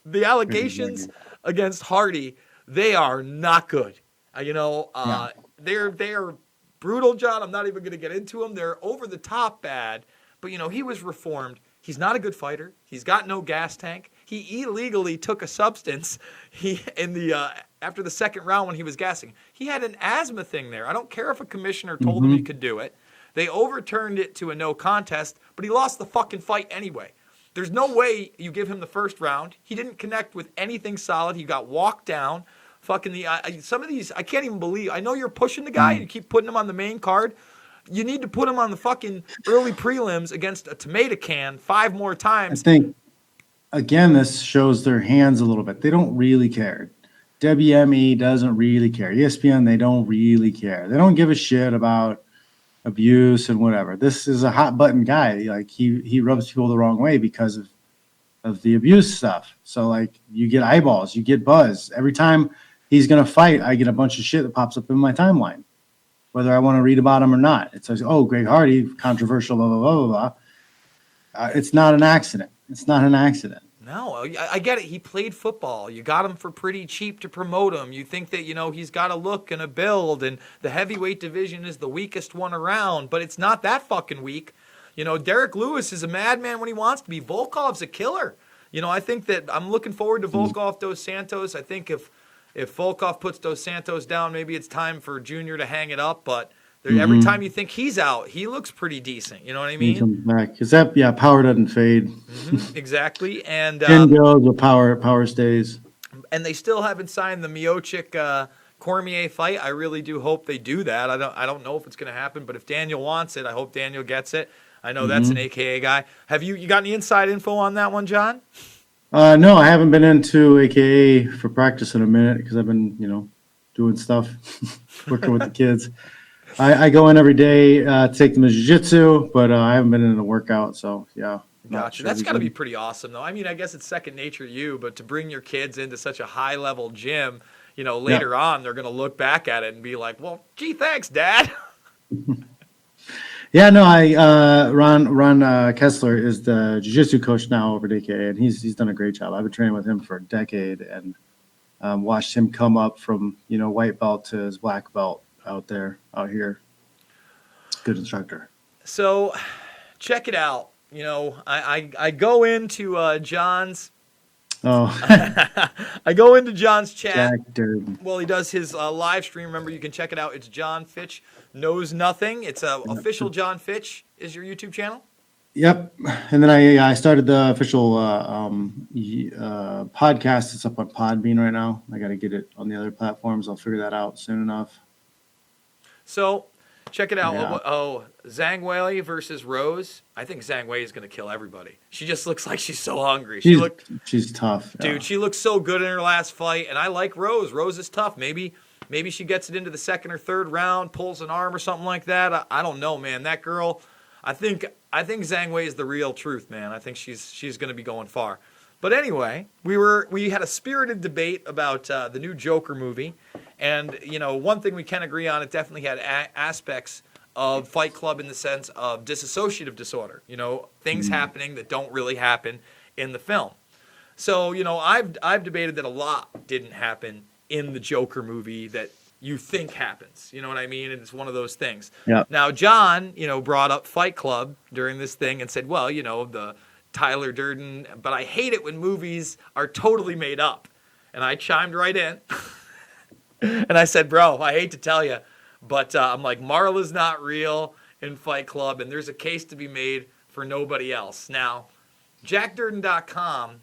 the allegations against Hardy, they are not good. They're brutal, John. I'm not even going to get into them. They're over the top bad. But, he was reformed. He's not a good fighter. He's got no gas tank. He illegally took a substance. After the second round when he was gassing, he had an asthma thing there. I don't care if a commissioner told him he could do it. They overturned it to a no contest, but he lost the fucking fight anyway. There's no way you give him the first round. He didn't connect with anything solid. He got walked down. Fucking some of these, I can't even believe. I know you're pushing the guy. You keep putting him on the main card. You need to put him on the fucking early prelims against a tomato can 5 more times. I think, again, this shows their hands a little bit. They don't really care. WME doesn't really care. ESPN, they don't really care. They don't give a shit about abuse and whatever. This is a hot button guy. Like he rubs people the wrong way because of the abuse stuff. So like you get eyeballs, you get buzz. Every time he's gonna fight, I get a bunch of shit that pops up in my timeline, whether I want to read about him or not. It says, "Oh, Greg Hardy, controversial, blah blah blah blah blah." It's not an accident. It's not an accident. No, I get it. He played football. You got him for pretty cheap to promote him. You think that, he's got a look and a build, and the heavyweight division is the weakest one around, but it's not that fucking weak. Derek Lewis is a madman when he wants to be. Volkov's a killer. I think that I'm looking forward to Volkov Dos Santos. I think if Volkov puts Dos Santos down, maybe it's time for Junior to hang it up, but every time you think he's out, he looks pretty decent. You know what I mean? He comes back. Because power doesn't fade. Exactly. And goes, but power stays. And they still haven't signed the Miocic Cormier fight. I really do hope they do that. I don't know if it's going to happen, but if Daniel wants it, I hope Daniel gets it. I know that's an AKA guy. Have you got any inside info on that one, John? No, I haven't been into AKA for practice in a minute because I've been, doing stuff, working with the kids. I go in every day to take them to jiu-jitsu, but I haven't been in a workout, so yeah. Gotcha. That's got to be pretty awesome, though. I mean, I guess it's second nature to you, but to bring your kids into such a high-level gym, later on, they're going to look back at it and be like, well, gee, thanks, Dad. Yeah, no, Ron Kessler is the jiu-jitsu coach now over DK, and he's done a great job. I've been training with him for a decade, and watched him come up from white belt to his black belt out here. Good instructor. So, check it out. I go into John's. Oh, I go into John's chat. Jack Durden. Well, he does his live stream. Remember, you can check it out. It's John Fitch Knows Nothing. It's official John Fitch is your YouTube channel. Yep, and then I started the official podcast. It's up on Podbean right now. I got to get it on the other platforms. I'll figure that out soon enough. So, check it out. Yeah. Zhang Wei versus Rose. I think Zhang Wei is going to kill everybody. She just looks like she's so hungry. She's tough. Yeah. Dude, she looks so good in her last fight, and I like Rose. Rose is tough. Maybe she gets it into the second or third round, pulls an arm or something like that. I don't know, man. That girl, I think Zhang Wei is the real truth, man. I think she's going to be going far. But anyway, we had a spirited debate about the new Joker movie, and one thing we can agree on, it definitely had aspects of Fight Club in the sense of dissociative disorder. Things happening that don't really happen in the film. So I've debated that a lot didn't happen in the Joker movie that you think happens. You know what I mean? And it's one of those things. Yeah. Now, John, brought up Fight Club during this thing and said, well, the Tyler Durden, but I hate it when movies are totally made up. And I chimed right in. And I said, bro, I hate to tell you, but I'm like, Marla's not real in Fight Club, and there's a case to be made for nobody else. Now, JackDurden.com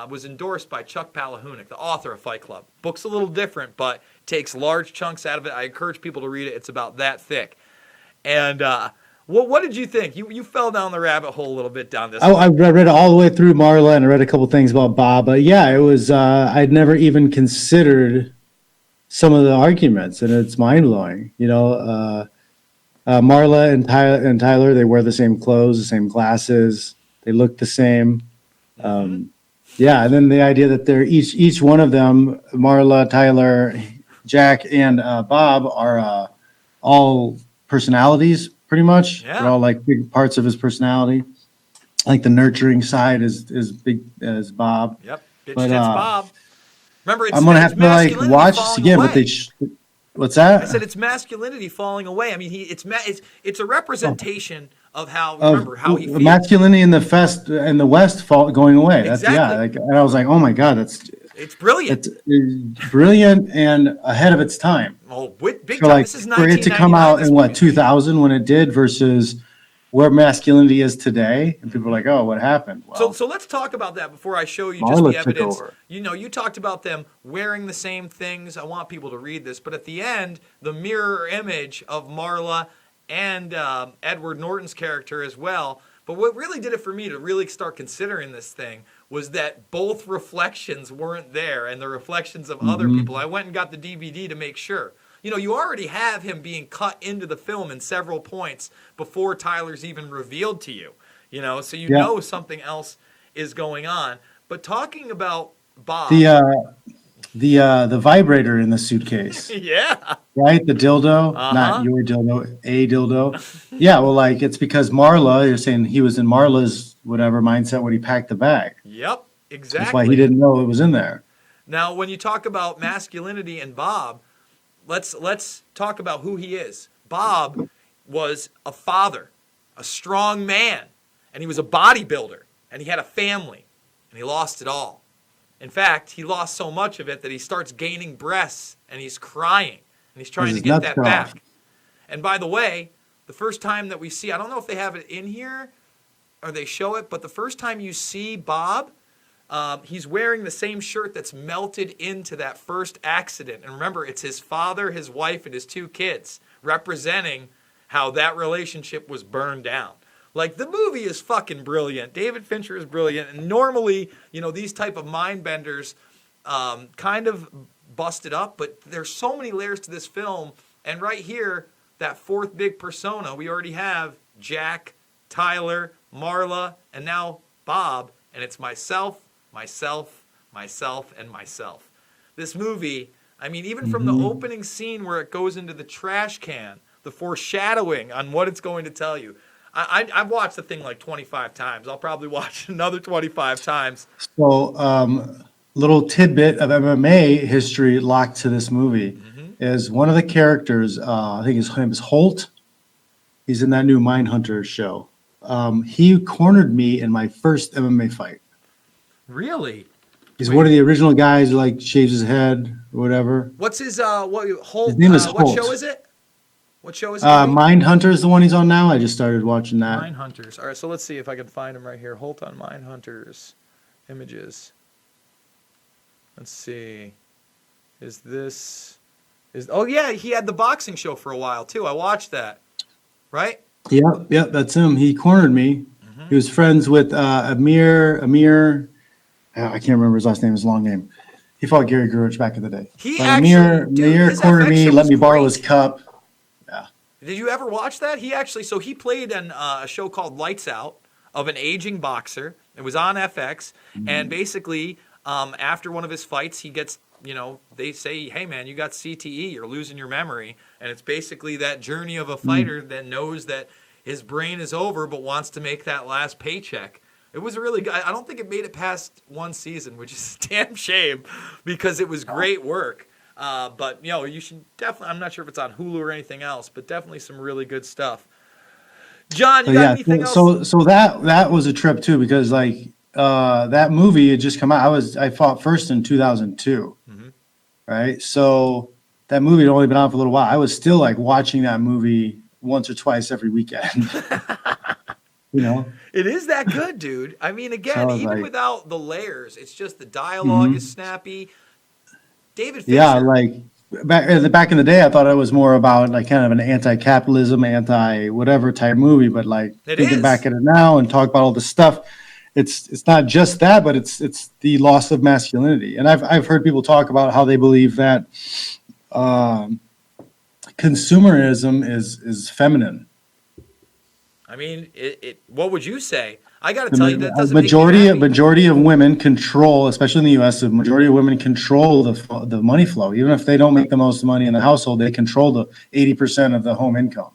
was endorsed by Chuck Palahunic, the author of Fight Club. Book's a little different, but takes large chunks out of it. I encourage people to read it. It's about that thick. And what did you think? You fell down the rabbit hole a little bit down this. I read all the way through Marla, and I read a couple things about Bob. But yeah, it was. I'd never even considered some of the arguments, and it's mind blowing. Marla and Tyler, they wear the same clothes, the same glasses, they look the same. Yeah, and then the idea that they're each one of them, Marla, Tyler, Jack, and Bob, are all personalities, pretty much. Yeah. They're all like big parts of his personality. Like the nurturing side is big as Bob. Yep, bitch But, tits Bob. Remember, I'm gonna have to watch this again, but what's that? I said it's masculinity falling away. I mean, it's a representation of how he feels. Masculinity in the West going away. That's Exactly. and I was like, oh my god, it's brilliant. It's brilliant and ahead of its time. Oh, big So time. This is 1999. for it to come out this in movie. 2000 when it did versus where masculinity is today, and people are like, oh, what happened? Well, So let's talk about that before I show you just Marla the took evidence. over. You talked about them wearing the same things. I want people to read this, but at the end, the mirror image of Marla and Edward Norton's character as well. But what really did it for me to really start considering this thing was that both reflections weren't there, and the reflections of other people. I went and got the DVD to make sure. You already have him being cut into the film in several points before Tyler's even revealed to you. So you know something else is going on. But talking about Bob, the vibrator in the suitcase, yeah, right? The dildo, not your dildo, a dildo. Yeah, well, it's because Marla. You're saying he was in Marla's whatever mindset when he packed the bag. Yep, exactly. That's why he didn't know it was in there. Now, when you talk about masculinity and Bob, let's talk about who he is. Bob was a father, a strong man, and he was a bodybuilder, and he had a family, and he lost it all. In fact, he lost so much of it that he starts gaining breasts, and he's crying, and he's trying to get that back. And by the way, the first time that we see, I don't know if they have it in here or they show it, but the first time you see Bob, he's wearing the same shirt that's melted into that first accident. And remember, it's his father, his wife, and his 2 kids, representing how that relationship was burned down. The movie is fucking brilliant. David Fincher is brilliant. And normally, these type of mind benders kind of busted up, but there's so many layers to this film. And right here, that fourth big persona, we already have Jack, Tyler, Marla, and now Bob. And it's myself, and myself. This movie, I mean, even from the opening scene where it goes into the trash can, the foreshadowing on what it's going to tell you. I've watched the thing like 25 times. I'll probably watch another 25 times. So, little tidbit of MMA history locked to this movie is one of the characters. I think his name is Holt. He's in that new Mindhunter show. He cornered me in my first MMA fight. Really? He's one of the original guys who like shaves his head or whatever. What's his Holt? His name is What Holt. show is it? What show is it? Mindhunter is the one he's on now. I just started watching that. Mindhunters. All right, so let's see if I can find him right here. Holt on Mindhunters. Images. Let's see. Oh yeah, he had the boxing show for a while too. I watched that. Right? Yep, that's him. He cornered me. He was friends with Amir. I can't remember his last name. His long name. He fought Gary Gurich back in the day. Amir cornered me. Let me borrow his cup. Yeah. Did you ever watch that? He played in a show called Lights Out of an aging boxer. It was on FX, and basically, after one of his fights, he gets, they say, hey man, you got CTE, you're losing your memory, and it's basically that journey of a fighter that knows that his brain is over, but wants to make that last paycheck. It was really good. I don't think it made it past one season, which is a damn shame because it was great work. But you should definitely. I'm not sure if it's on Hulu or anything else, but definitely some really good stuff. John, you got anything else? So that was a trip too because that movie had just come out. I fought first in 2002, right? So that movie had only been on for a little while. I was still like watching that movie once or twice every weekend. It is that good, dude. I mean, again, even without the layers, it's just the dialogue is snappy. David Fincher. Yeah, like back in the day, I thought it was more about like kind of an anti-capitalism, anti-whatever type movie. But like thinking back at it now and talk about all the stuff, it's not just that, but it's the loss of masculinity. And I've heard people talk about how they believe that consumerism is feminine. I mean, what would you say? I got to tell you that doesn't majority of women control, especially in the U.S. The majority of women control the money flow. Even if they don't make the most money in the household, they control the 80% of the home income.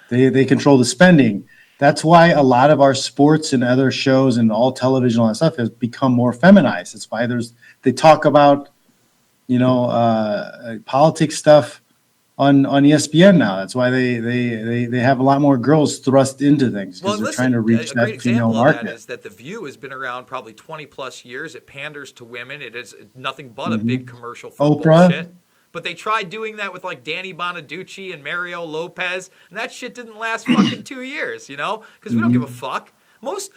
They control the spending. That's why a lot of our sports and other shows and all television, all that stuff has become more feminized. That's why they talk about politics stuff on ESPN now. That's why they have a lot more girls thrust into things because they're trying to reach that female market. That is that The View has been around probably 20 plus years. It panders to women. It is nothing but a big commercial for Oprah. Bullshit. But they tried doing that with like Danny Bonaducci and Mario Lopez, and that shit didn't last fucking 2 years, because we don't give a fuck. Most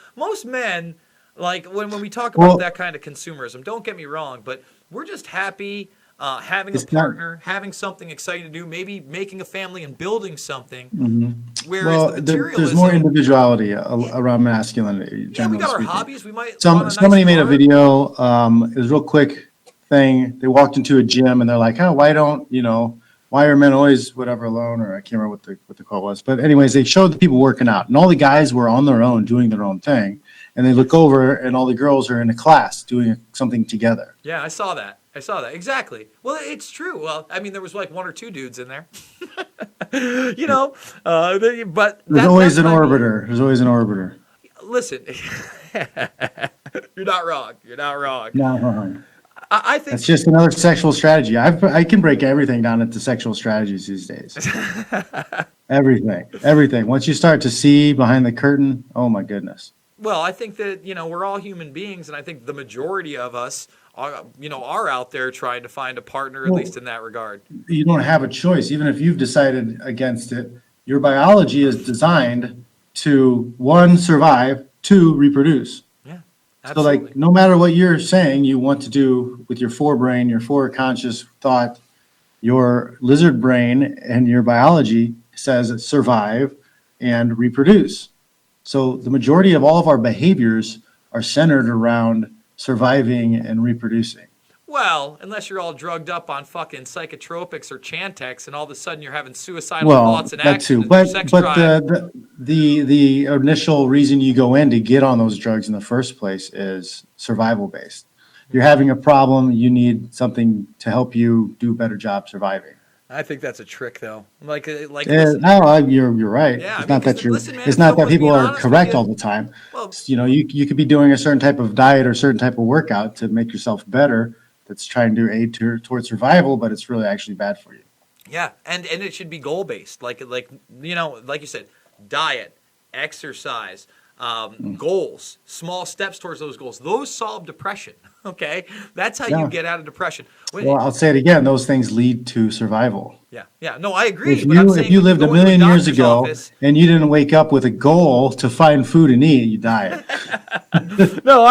men, like when we talk about that kind of consumerism, don't get me wrong, but we're just happy having a partner, having something exciting to do, maybe making a family and building something. Whereas the materialism, there's more individuality around masculinity. Yeah, we got our hobbies. We might. Somebody made a video. It was a real quick thing. They walked into a gym and they're like, "Oh, why are men always whatever alone?" Or I can't remember what the quote was. But anyways, they showed the people working out, and all the guys were on their own doing their own thing. And they look over, and all the girls are in a class doing something together. Yeah, I saw that. Exactly. Well, it's true. Well, I mean, there was like one or two dudes in there. But there's always an orbiter. There's always an orbiter. Listen, you're not wrong. Not wrong. I think that's just another sexual strategy. I can break everything down into sexual strategies these days. Everything. Once you start to see behind the curtain, oh my goodness. Well, I think that, we're all human beings, and I think the majority of us are out there trying to find a partner, at least in that regard. You don't have a choice. Even if you've decided against it, your biology is designed to, 1, survive, 2, reproduce. Yeah, absolutely. So, no matter what you're saying you want to do with your forebrain, your foreconscious thought, your lizard brain and your biology says survive and reproduce. So the majority of all of our behaviors are centered around surviving and reproducing. Well, unless you're all drugged up on fucking psychotropics or Chantix, and all of a sudden you're having suicidal thoughts and actions. Well, that too. But the initial reason you go in to get on those drugs in the first place is survival based. You're having a problem. You need something to help you do a better job surviving. I think that's a trick, though. Like, Yeah, listen. no, you're right. Yeah, I It's mean, not that 'cause you're. listen, man, It's if not that someone's people being are honest with correct you, all the time. well, You could be doing a certain type of diet or certain type of workout to make yourself better. That's trying to aid towards survival, but it's really actually bad for you. yeah, and it should be goal based, like like you said, diet, exercise, goals, small steps towards those goals. Those solve depression. Okay, that's how you Yeah. get out of depression. Well, I'll say it again. Those things lead to survival. Yeah, yeah, no, I agree, If but I'm you saying when you lived a go into a million years doctor's ago office, and you didn't wake up with a goal to find food and eat, you die. no,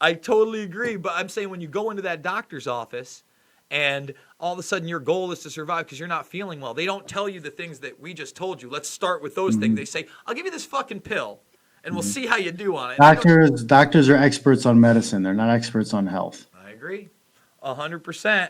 I totally agree, but I'm saying when you go into that doctor's office and all of a sudden your goal is to survive because you're not feeling well, they don't tell you the things that we just told you. Let's start with those things. They say, I'll give you this fucking pill and we'll see how you do on it. And Doctors are experts on medicine. They're not experts on health. I agree, 100%.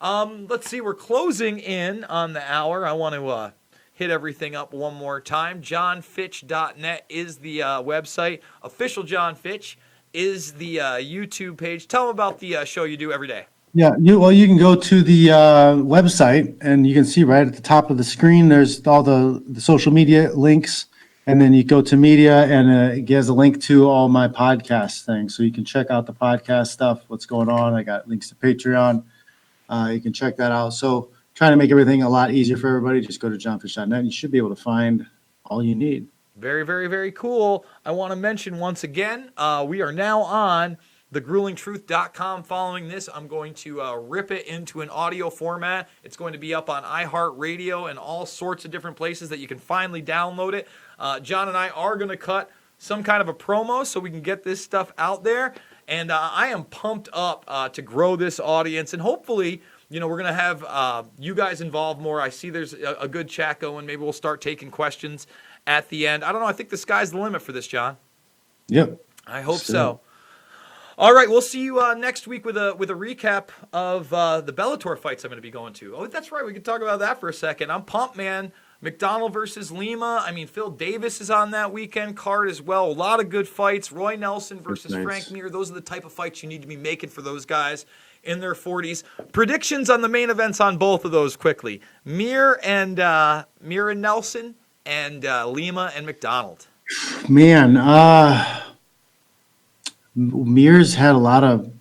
Let's see, we're closing in on the hour. I want to hit everything up one more time. JohnFitch.net is the website. Official John Fitch is the YouTube page. Tell them about the show you do every day. Yeah, you can go to the website and you can see right at the top of the screen. There's all the social media links, and then you go to media, and it gives a link to all my podcast things, so you can check out the podcast stuff. What's going on? I got links to Patreon. You can check that out. So trying to make everything a lot easier for everybody. Just go to johnfish.net and you should be able to find all you need. Very, very, very cool. I want to mention once again, we are now on thegruelingtruth.com. Following this, I'm going to rip it into an audio format. It's going to be up on iHeartRadio and all sorts of different places that you can finally download it. John and I are going to cut some kind of a promo so we can get this stuff out there. And I am pumped up to grow this audience. And hopefully, we're going to have you guys involved more. I see there's a good chat going. Maybe we'll start taking questions at the end. I don't know. I think the sky's the limit for this, John. Yep. I hope so. All right, we'll see you next week with a recap of the Bellator fights I'm going to be going to. Oh, that's right. We can talk about that for a second. I'm pumped, man. McDonald versus Lima. I mean, Phil Davis is on that weekend card as well. A lot of good fights. Roy Nelson versus Frank Mir. Those are the type of fights you need to be making for those guys in their 40s. Predictions on the main events on both of those quickly. Mir and Nelson, and Lima and McDonald. Man, Mir's had a lot of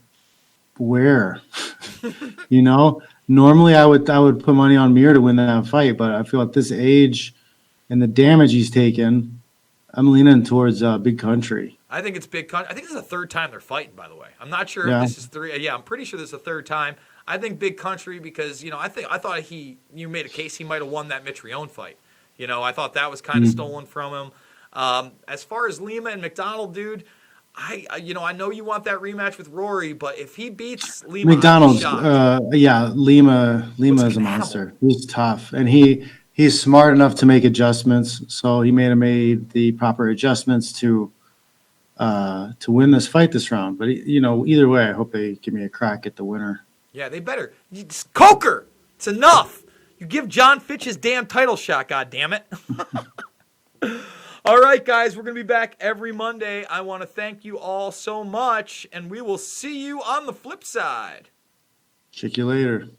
wear. Normally I would put money on Mir to win that fight, but I feel at this age and the damage he's taken, I'm leaning towards Big Country. I think it's Big Country. I think this is the third time they're fighting, by the way. I'm not sure if this is three. Yeah, I'm pretty sure this is the third time. I think Big Country because, I thought you made a case he might have won that Mitrione fight. I thought that was kind of stolen from him. As far as Lima and McDonald, dude, I know you want that rematch with Rory, but if he beats Lima, McDonald's, Lima is a monster. He's tough, and he's smart enough to make adjustments. So he made the proper adjustments to win this fight this round. But either way, I hope they give me a crack at the winner. Yeah, they better. Coker, it's enough. You give John Fitch his damn title shot, goddammit. All right, guys, we're going to be back every Monday. I want to thank you all so much, and we will see you on the flip side. Check you later.